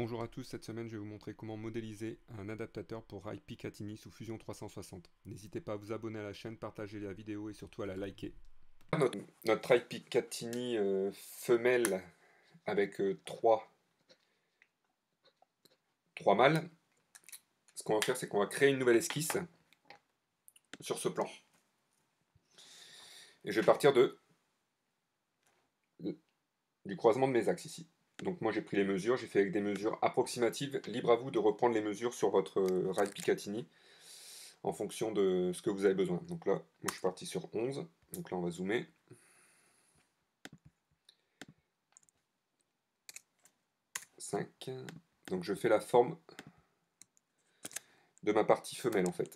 Bonjour à tous, cette semaine je vais vous montrer comment modéliser un adaptateur pour rail Picatinny sous Fusion 360. N'hésitez pas à vous abonner à la chaîne, partager la vidéo et surtout à la liker. Notre rail Picatinny femelle avec 3 mâles. Ce qu'on va faire, c'est qu'on va créer une nouvelle esquisse sur ce plan. Et je vais partir du croisement de mes axes ici. Donc moi j'ai pris les mesures, j'ai fait avec des mesures approximatives. Libre à vous de reprendre les mesures sur votre rail Picatinny en fonction de ce que vous avez besoin. Donc là, moi je suis parti sur 11. Donc là on va zoomer. 5. Donc je fais la forme de ma partie femelle en fait.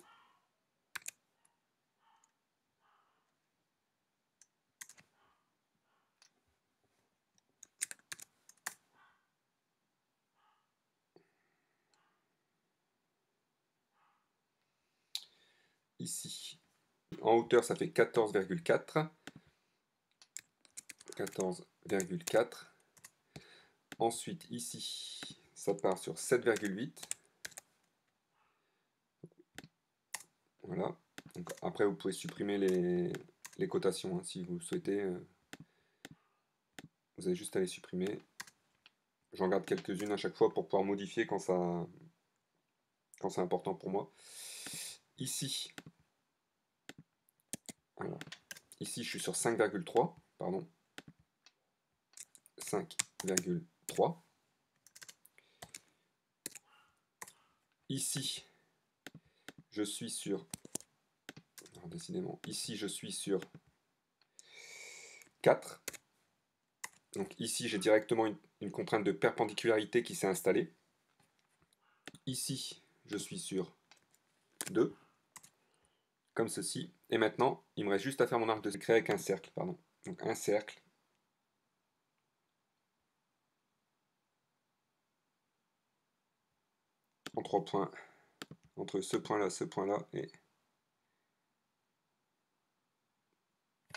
Ici, en hauteur ça fait 14,4. 14,4. Ensuite ici, ça part sur 7,8. Voilà. Donc, après vous pouvez supprimer les cotations hein, si vous le souhaitez. Vous avez juste à les supprimer. J'en garde quelques-unes à chaque fois pour pouvoir modifier quand c'est important pour moi. Ici, alors, ici je suis sur 5,3, pardon. 5,3. Ici, je suis sur... Alors, décidément, ici je suis sur 4. Donc ici j'ai directement une contrainte de perpendicularité qui s'est installée. Ici je suis sur 2, comme ceci. Et maintenant il me reste juste à faire mon arc de créer avec un cercle. Pardon. Donc un cercle. En 3 points. Entre ce point-là, et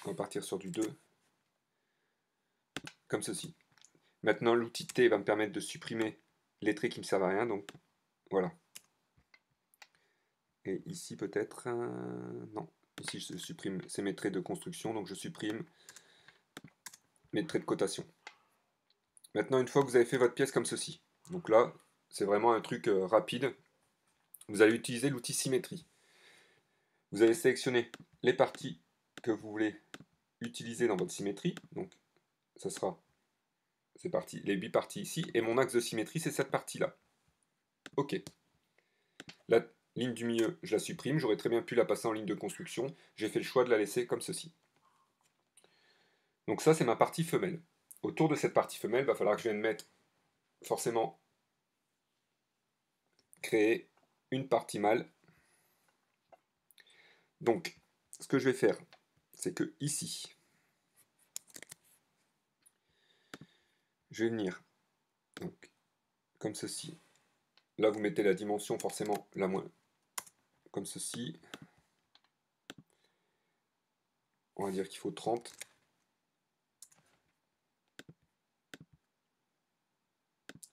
on va partir sur du 2. Comme ceci. Maintenant l'outil T va me permettre de supprimer les traits qui ne me servent à rien. Donc voilà. Et ici peut-être... non. Ici je supprime, c'est mes traits de construction, donc je supprime mes traits de cotation. Maintenant, une fois que vous avez fait votre pièce comme ceci, donc là, c'est vraiment un truc rapide, vous allez utiliser l'outil symétrie. Vous allez sélectionner les parties que vous voulez utiliser dans votre symétrie, donc ça sera les 8 parties ici, et mon axe de symétrie, c'est cette partie-là. Ok. La ligne du milieu, je la supprime, j'aurais très bien pu la passer en ligne de construction, j'ai fait le choix de la laisser comme ceci. Donc ça, c'est ma partie femelle. Autour de cette partie femelle, il va falloir que je vienne mettre forcément créer une partie mâle. Donc, ce que je vais faire, c'est que ici, je vais venir, donc, comme ceci. Là, vous mettez la dimension forcément la moins, comme ceci. On va dire qu'il faut 30.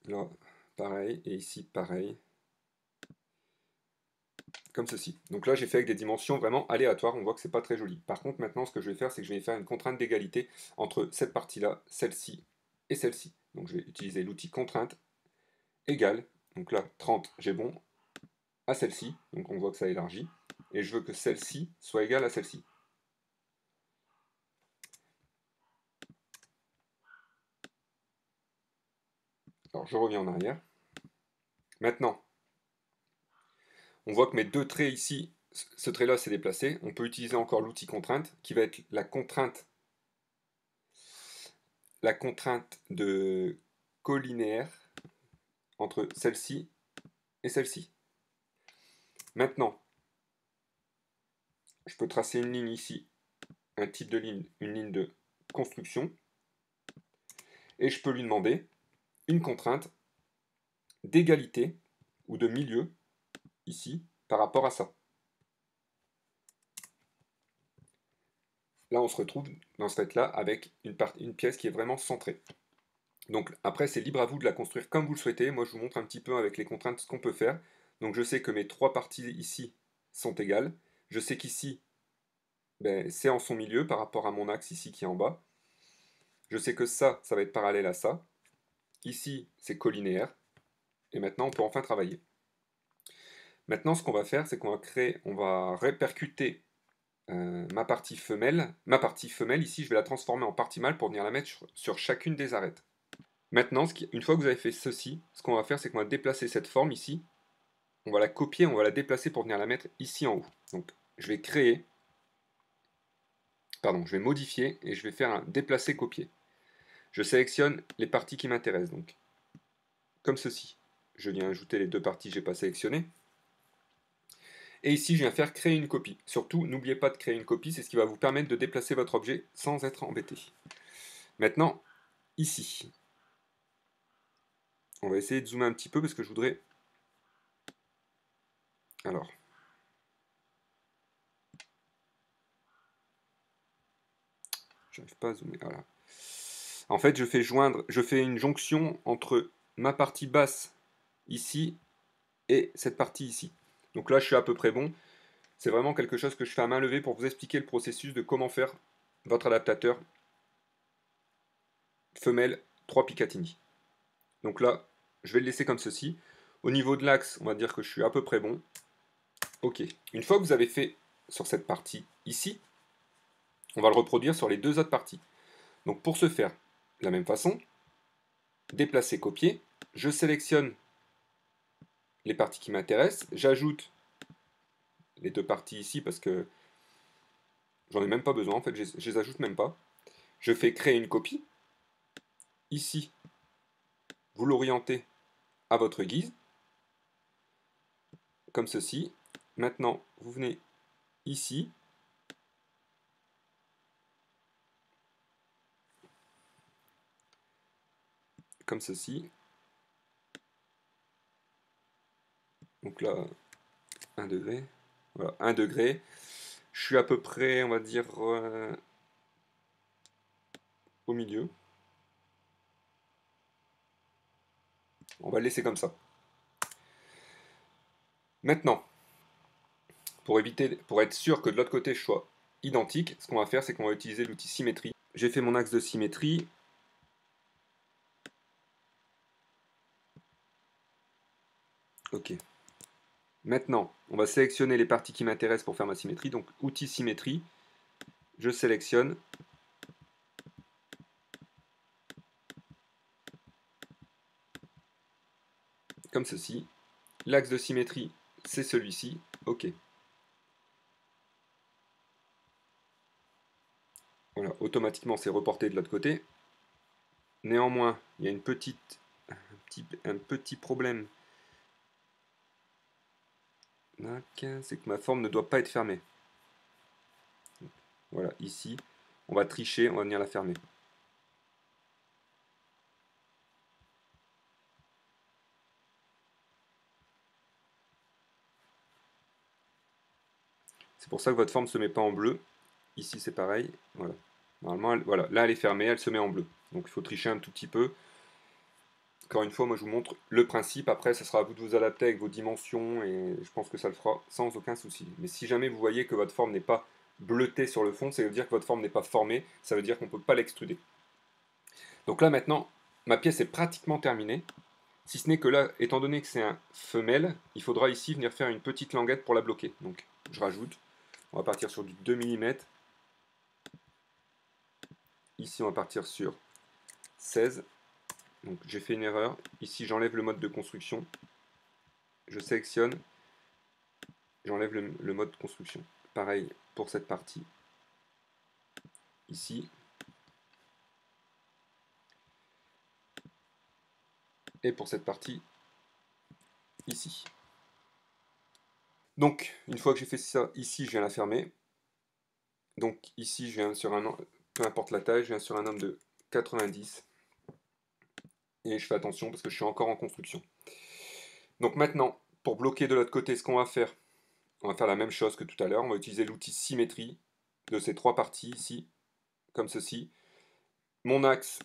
Là, pareil, et ici, pareil. Comme ceci. Donc là, j'ai fait avec des dimensions vraiment aléatoires. On voit que c'est pas très joli. Par contre, maintenant, ce que je vais faire, c'est que je vais faire une contrainte d'égalité entre cette partie-là, celle-ci et celle-ci. Donc je vais utiliser l'outil contrainte égale. Donc là, 30, j'ai bon, à celle-ci. Donc on voit que ça élargit. Et je veux que celle-ci soit égale à celle-ci. Alors je reviens en arrière. Maintenant, on voit que mes deux traits ici, ce trait-là s'est déplacé. On peut utiliser encore l'outil contrainte, qui va être la contrainte de collinéaire entre celle-ci et celle-ci. Maintenant, je peux tracer une ligne ici, un type de ligne, une ligne de construction, et je peux lui demander une contrainte d'égalité ou de milieu, ici, par rapport à ça. Là, on se retrouve dans ce fait-là avec une pièce qui est vraiment centrée. Donc après, c'est libre à vous de la construire comme vous le souhaitez. Moi, je vous montre un petit peu avec les contraintes ce qu'on peut faire. Donc je sais que mes 3 parties ici sont égales. Je sais qu'ici, ben, c'est en son milieu par rapport à mon axe ici qui est en bas. Je sais que ça va être parallèle à ça. Ici, c'est collinéaire. Et maintenant, on peut enfin travailler. Maintenant, ce qu'on va faire, c'est on va répercuter ma partie femelle. Ma partie femelle, ici, je vais la transformer en partie mâle pour venir la mettre sur chacune des arêtes. Maintenant, une fois que vous avez fait ceci, ce qu'on va faire, c'est qu'on va déplacer cette forme ici. On va la copier, on va la déplacer pour venir la mettre ici en haut. Donc, je vais je vais modifier et je vais faire un déplacer-copier. Je sélectionne les parties qui m'intéressent, donc comme ceci. Je viens ajouter les 2 parties que je n'ai pas sélectionnées. Et ici, je viens faire créer une copie. Surtout, n'oubliez pas de créer une copie, c'est ce qui va vous permettre de déplacer votre objet sans être embêté. Maintenant, ici, on va essayer de zoomer un petit peu parce que je voudrais... Alors... J'arrive pas à zoomer, voilà. En fait, je fais une jonction entre ma partie basse ici et cette partie ici. Donc là, je suis à peu près bon. C'est vraiment quelque chose que je fais à main levée pour vous expliquer le processus de comment faire votre adaptateur femelle 3 Picatinny. Donc là, je vais le laisser comme ceci. Au niveau de l'axe, on va dire que je suis à peu près bon. Ok. Une fois que vous avez fait sur cette partie ici, on va le reproduire sur les 2 autres parties. Donc pour ce faire, de la même façon, déplacer, copier, je sélectionne les parties qui m'intéressent, j'ajoute les 2 parties ici parce que j'en ai même pas besoin, en fait, je les ajoute même pas. Je fais créer une copie. Ici, vous l'orientez à votre guise, comme ceci. Maintenant, vous venez ici, comme ceci. Donc là, 1 degré. Voilà, 1 degré. Je suis à peu près, on va dire, au milieu. On va le laisser comme ça. Maintenant, pour être sûr que de l'autre côté je sois identique, ce qu'on va faire, c'est qu'on va utiliser l'outil symétrie. J'ai fait mon axe de symétrie. Ok. Maintenant, on va sélectionner les parties qui m'intéressent pour faire ma symétrie. Donc, outil symétrie, je sélectionne. Comme ceci. L'axe de symétrie, c'est celui-ci. Ok. Voilà, automatiquement, c'est reporté de l'autre côté. Néanmoins, il y a un petit problème. C'est que ma forme ne doit pas être fermée. Voilà, ici, on va tricher, on va venir la fermer. C'est pour ça que votre forme ne se met pas en bleu. Ici, c'est pareil. Voilà. Normalement, voilà. Là, elle est fermée, elle se met en bleu. Donc, il faut tricher un tout petit peu. Encore une fois, moi, je vous montre le principe. Après, ce sera à vous de vous adapter avec vos dimensions et je pense que ça le fera sans aucun souci. Mais si jamais vous voyez que votre forme n'est pas bleutée sur le fond, ça veut dire que votre forme n'est pas formée. Ça veut dire qu'on ne peut pas l'extruder. Donc là, maintenant, ma pièce est pratiquement terminée. Si ce n'est que là, étant donné que c'est un femelle, il faudra ici venir faire une petite languette pour la bloquer. Donc, je rajoute. On va partir sur du 2 mm. Ici, on va partir sur 16. Donc, j'ai fait une erreur. Ici, j'enlève le mode de construction. Je sélectionne. J'enlève le mode construction. Pareil pour cette partie. Ici. Et pour cette partie. Ici. Donc, une fois que j'ai fait ça, ici, je viens la fermer. Donc, ici, je viens sur un... Peu importe la taille, je viens sur un nombre de 90. Et je fais attention parce que je suis encore en construction. Donc maintenant, pour bloquer de l'autre côté, ce qu'on va faire la même chose que tout à l'heure. On va utiliser l'outil symétrie de ces 3 parties ici, comme ceci. Mon axe,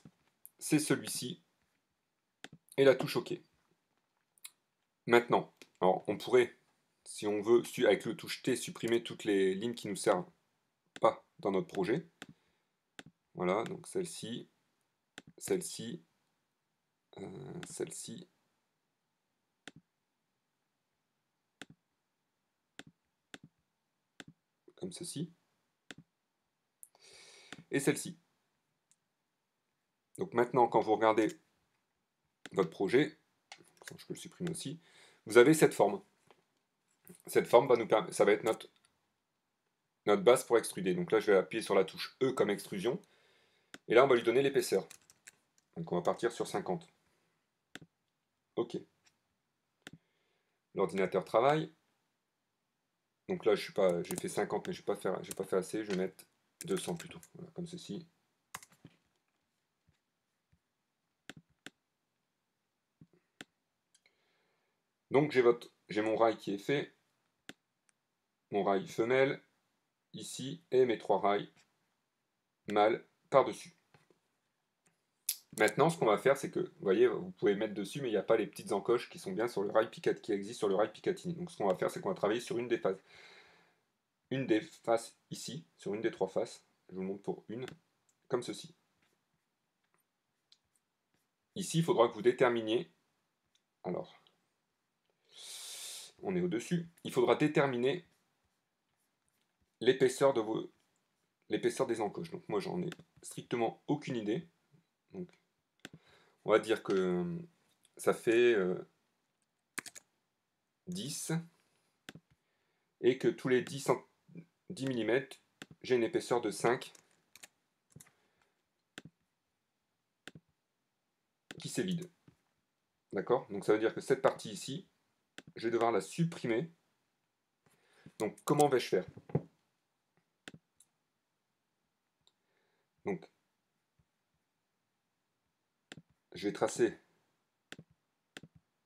c'est celui-ci. et la touche OK. Maintenant, alors on pourrait, si on veut, avec le touche T, supprimer toutes les lignes qui ne nous servent pas dans notre projet. Voilà, donc celle-ci, celle-ci, celle-ci, comme ceci, et celle-ci. Donc maintenant, quand vous regardez votre projet, je peux le supprimer aussi, vous avez cette forme. Cette forme va nous permettre, ça va être notre base pour extruder. Donc là, je vais appuyer sur la touche E comme extrusion, et là, on va lui donner l'épaisseur. Donc on va partir sur 50. OK. L'ordinateur travaille. Donc là, j'ai fait 50, mais je n'ai pas fait assez. Je vais mettre 200 plutôt, voilà, comme ceci. Donc j'ai mon rail qui est fait, mon rail femelle ici, et mes 3 rails mâles par-dessus. Maintenant, ce qu'on va faire, c'est que, vous voyez, vous pouvez mettre dessus, mais il n'y a pas les petites encoches qui sont bien sur le rail qui existent sur le rail Picatinny. Donc ce qu'on va faire, c'est qu'on va travailler sur une des faces. Une des faces ici, sur une des 3 faces. Je vous montre pour une, comme ceci. Ici, il faudra que vous déterminiez, alors, on est au-dessus, il faudra déterminer l'épaisseur des encoches. Donc moi, j'en ai strictement aucune idée. Donc, on va dire que ça fait 10, et que tous les 10 mm, j'ai une épaisseur de 5 qui s'évide. D'accord? Donc ça veut dire que cette partie ici, je vais devoir la supprimer. Donc comment vais-je faire? Donc je vais tracer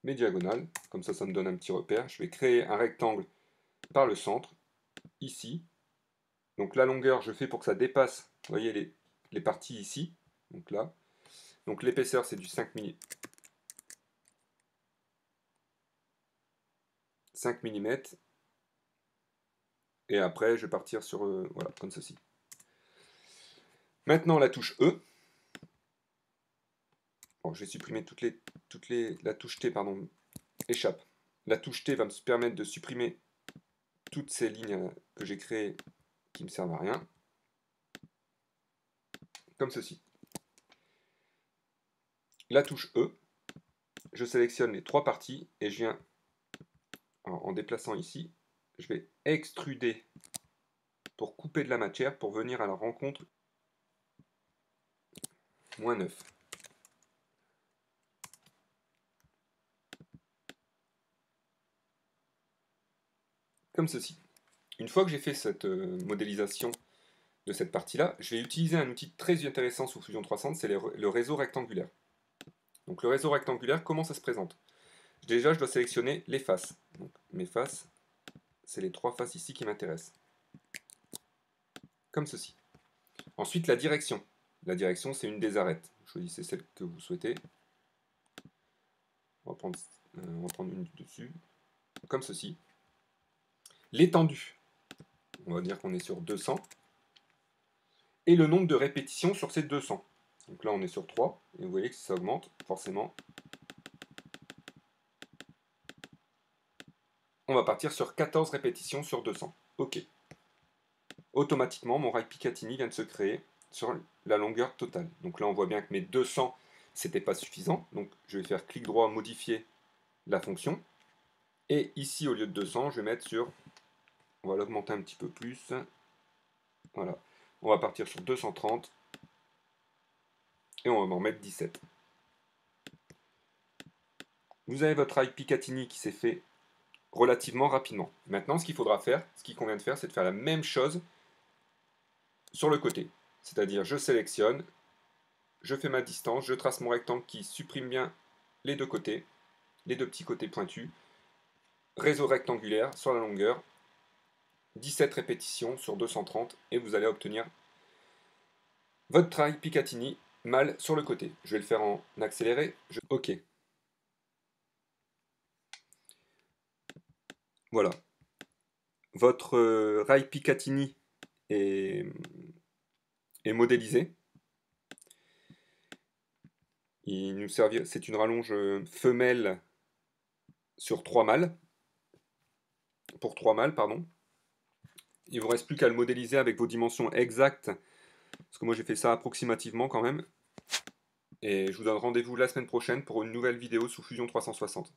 mes diagonales, comme ça me donne un petit repère. Je vais créer un rectangle par le centre, ici. Donc la longueur, je fais pour que ça dépasse, vous voyez, les parties ici, donc là. Donc l'épaisseur, c'est du 5 mm. Et après, je vais partir sur, voilà, comme ceci. Maintenant, la touche E. Bon, je vais supprimer la touche T, pardon, échappe. La touche T va me permettre de supprimer toutes ces lignes que j'ai créées qui ne me servent à rien. Comme ceci. La touche E, je sélectionne les 3 parties et je viens, en déplaçant ici, je vais extruder pour couper de la matière pour venir à la rencontre -9. Comme ceci. Une fois que j'ai fait cette modélisation de cette partie-là, je vais utiliser un outil très intéressant sous Fusion 360, c'est le réseau rectangulaire. Donc le réseau rectangulaire, comment ça se présente? Déjà, je dois sélectionner les faces. Donc, mes faces, c'est les 3 faces ici qui m'intéressent. Comme ceci. Ensuite, la direction. La direction, c'est une des arêtes. Choisissez celle que vous souhaitez. On va prendre une du dessus. Comme ceci. L'étendue. On va dire qu'on est sur 200. Et le nombre de répétitions sur ces 200. Donc là, on est sur 3. Et vous voyez que si ça augmente, forcément, on va partir sur 14 répétitions sur 200. OK. Automatiquement, mon rail Picatinny vient de se créer sur la longueur totale. Donc là, on voit bien que mes 200, c'était pas suffisant. Donc je vais faire clic droit, modifier la fonction. Et ici, au lieu de 200, je vais mettre sur... On va l'augmenter un petit peu plus. Voilà. On va partir sur 230. Et on va en mettre 17. Vous avez votre rail Picatinny qui s'est fait relativement rapidement. Maintenant, ce qu'il faudra faire, ce qu'il convient de faire, c'est de faire la même chose sur le côté. C'est-à-dire, je sélectionne, je fais ma distance, je trace mon rectangle qui supprime bien les deux côtés, les deux petits côtés pointus, réseau rectangulaire sur la longueur, 17 répétitions sur 230, et vous allez obtenir votre rail Picatinny mâle sur le côté. Je vais le faire en accéléré. OK. Voilà. Votre rail Picatinny est modélisé. C'est une rallonge femelle sur 3 mâles. Pour 3 mâles, pardon. Il ne vous reste plus qu'à le modéliser avec vos dimensions exactes. Parce que moi j'ai fait ça approximativement quand même. Et je vous donne rendez-vous la semaine prochaine pour une nouvelle vidéo sous Fusion 360.